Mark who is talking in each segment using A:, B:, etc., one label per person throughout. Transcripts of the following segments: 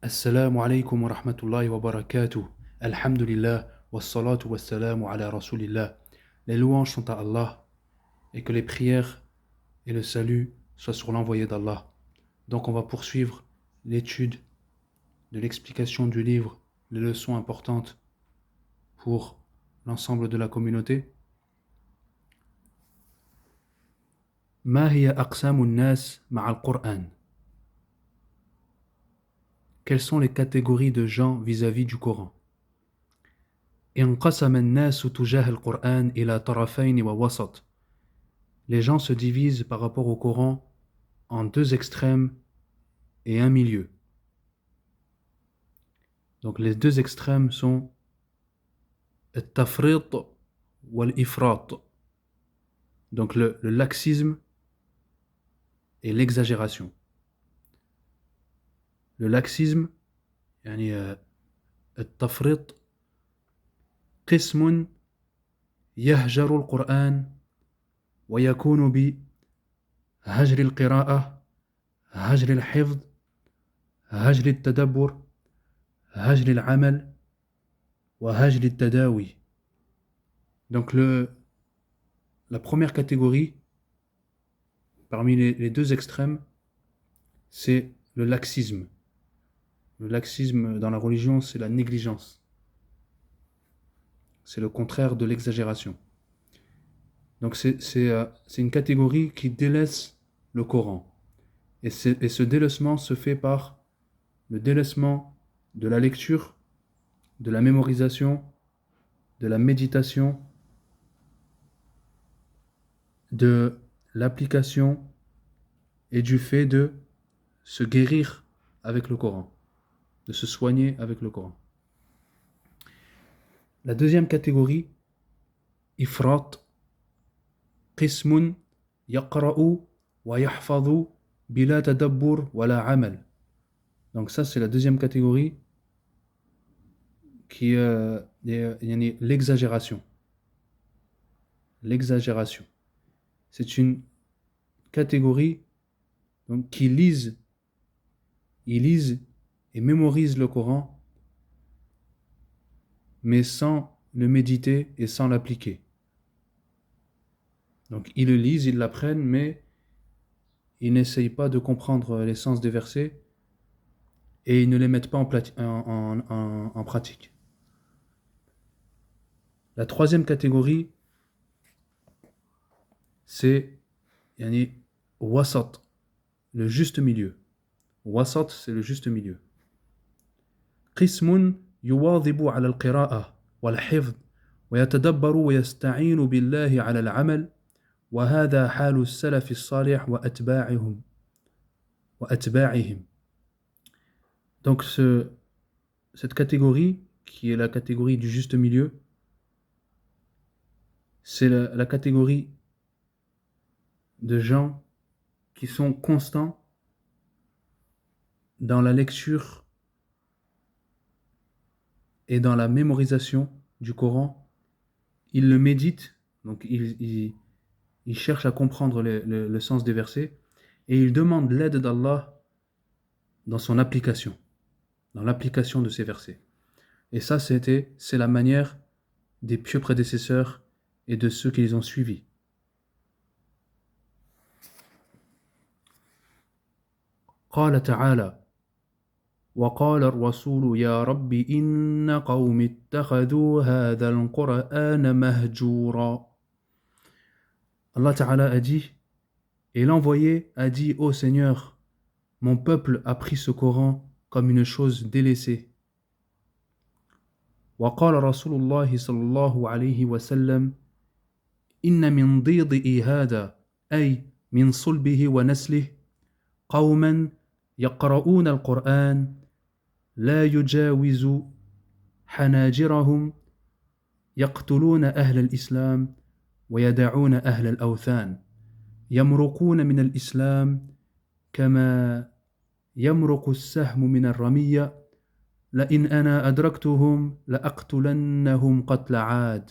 A: Assalamu alaikum wa rahmatullahi wa barakatuh. Alhamdulillah wa salatu wa salamu ala rasulillah. Les louanges sont à Allah et que les prières et le salut soient sur l'envoyé d'Allah. Donc on va poursuivre l'étude de l'explication du livre, les leçons importantes pour l'ensemble de la communauté. Ma hiya aqsamun nas ma'al Qur'an? Quelles sont les catégories de gens vis-à-vis du Coran? انقسم الناس تجاه القرآن إلى طرفين ووسط. Les gens se divisent par rapport au Coran en deux extrêmes et un milieu. Donc les deux extrêmes sont التفريط والإفراط. Donc le laxisme et l'exagération. Le laxisme, يعني التفريط قسم يهجر القرآن ويكون بهجر القراءة، هجر الحفظ، هجر التدبر، هجر العمل وهجر التداوي. Donc la première catégorie parmi les deux extrêmes, c'est le laxisme. Le laxisme dans la religion, c'est la négligence. C'est le contraire de l'exagération. Donc c'est une catégorie qui délaisse le Coran. Et ce délaissement se fait par le délaissement de la lecture, de la mémorisation, de la méditation, de l'application et du fait de se guérir avec le Coran, de se soigner avec le Coran. La deuxième catégorie, ifrat, qismun yaqra'u wa yahfadhu bila tadabbur wala amal. Donc ça c'est la deuxième catégorie qui est l'exagération. L'exagération. C'est une catégorie donc, qui lisent et mémorisent le Coran, mais sans le méditer et sans l'appliquer. Donc ils le lisent, ils l'apprennent, mais ils n'essayent pas de comprendre les sens des versets et ils ne les mettent pas en pratique. La troisième catégorie, c'est yani, wasat, le juste milieu. Wasat, c'est le juste milieu. قسم يواظب على القراءة والحفظ ويتدبر ويستعين بالله على العمل وهذا حال السلف الصالح وأتباعهم. Donc cette catégorie, qui est la catégorie du juste milieu, c'est la catégorie de gens qui sont constants dans la lecture et dans la mémorisation du Coran. Ils le méditent, donc ils cherchent à comprendre le sens des versets et ils demandent l'aide d'Allah dans son application, dans l'application de ces versets. Et ça, c'est la manière des pieux prédécesseurs et de ceux qui les ont suivis. قال تعالى وقال الرسول يا رب إن قوم اتخذوا هذا القرآن مهجورا. Allah Ta'ala a dit, et l'envoyé a dit, ô Seigneur, mon peuple a pris ce Coran comme une chose délaissée. وقال رسول الله صلى الله عليه وسلم إن من ضيضئ هذا أي من صلبه ونسله قوما يقرؤون القرآن لا يجاوز حناجرهم يقتلون أهل الإسلام ويدعون أهل الأوثان يمرقون من الإسلام كما يمرق السهم من الرمية لئن أنا أدركتهم لأقتلنهم قتل عاد.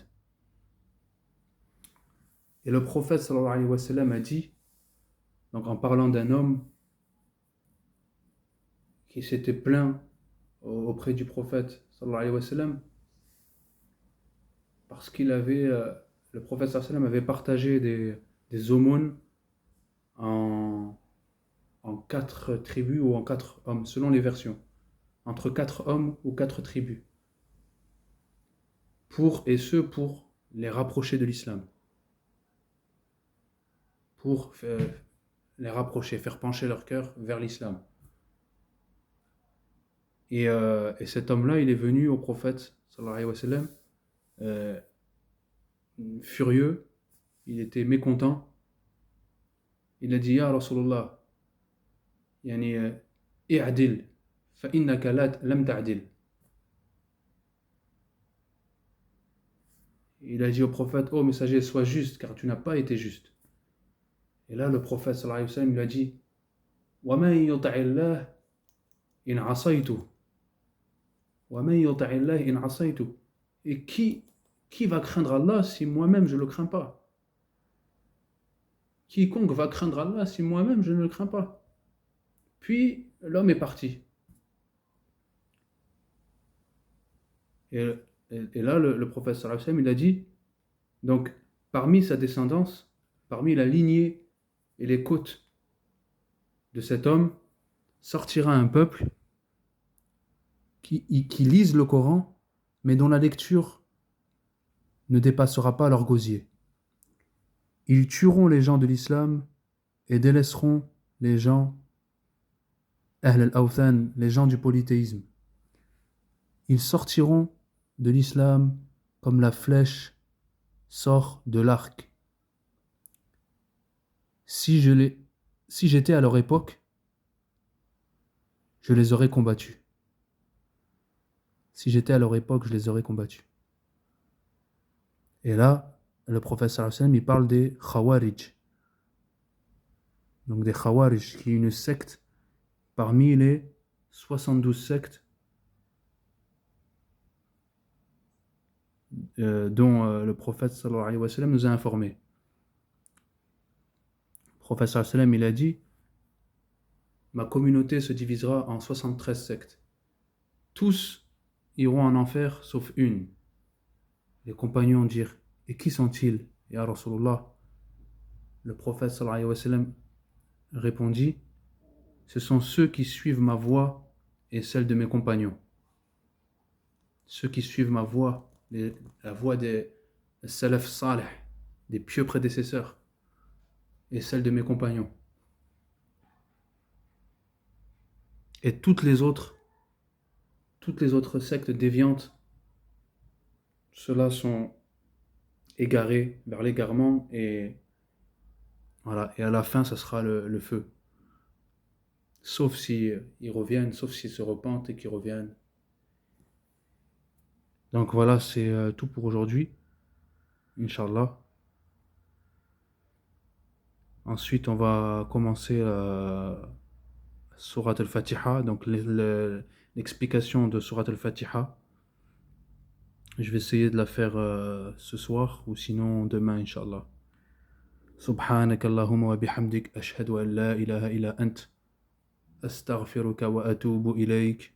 A: Et le prophète sallallahu alayhi wa sallam a dit, donc en parlant d'un homme qui s'était plaint auprès du prophète sallallahu alayhi wa sallam parce qu'il avait, le prophète sallallahu alayhi wa sallam avait partagé des aumônes en, en quatre tribus ou en quatre hommes, selon les versions, entre quatre hommes ou quatre tribus, pour les rapprocher de l'islam, pour les rapprocher, faire pencher leur cœur vers l'islam. Et cet homme-là, il est venu au prophète, sallallahu alayhi wa sallam, euh, furieux, il était mécontent. Il a dit, Ya Rasulallah, yani, i'adil, fa innaka lam ta'dil. Il a dit au prophète, oh messager, sois juste, car tu n'as pas été juste. Et là, le prophète, sallallahu alayhi wa sallam, il a dit, wa man yuta'illah in asaytu. Wa man yuta'illah in asaytu. Et qui va craindre Allah si moi-même je ne le crains pas? Quiconque va craindre Allah si moi-même je ne le crains pas. Puis l'homme est parti. Et, et là, le prophète sallallahu alayhi wa sallam, il a dit, donc parmi sa descendance, parmi la lignée et les côtes de cet homme, sortira un peuple qui lise le Coran, mais dont la lecture ne dépassera pas leur gosier. Ils tueront les gens de l'islam et délaisseront les gens Ahl al-Awthan, les gens du polythéisme. Ils sortiront de l'islam comme la flèche sort de l'arc. Si j'étais à leur époque, je les aurais combattus. Si j'étais à leur époque, je les aurais combattus. Et là, le prophète sallallahu alayhi wa sallam, il parle des Khawarij. Donc des Khawarij, qui est une secte parmi les 72 sectes dont le prophète sallallahu alayhi wa sallam nous a informé. Le prophète sallallahu alayhi wa sallam, il a dit, ma communauté se divisera en 73 sectes. Tous iront en enfer sauf une. Les compagnons dirent, et qui sont-ils, ya Rasulullah? Le prophète sallallahu alayhi wa sallam répondit, ce sont ceux qui suivent ma voie et celle de mes compagnons. Ceux qui suivent ma voie, la voie des salaf salih, des pieux prédécesseurs, et celle de mes compagnons. Et toutes les autres sectes déviantes, ceux-là sont égarés vers l'égarement et voilà. Et à la fin, ça sera le feu. Sauf si ils reviennent, sauf s'ils se repentent et qu'ils reviennent. Donc voilà, c'est tout pour aujourd'hui, Inch'Allah. Ensuite, on va commencer Surat al-Fatiha, donc l'explication de Surat al-Fatiha. Je vais essayer de la faire ce soir ou sinon demain, Inch'Allah. سبحانك اللهم وبحمدك أشهد أن لا إله إلا أنت أستغفرك وأتوب إليك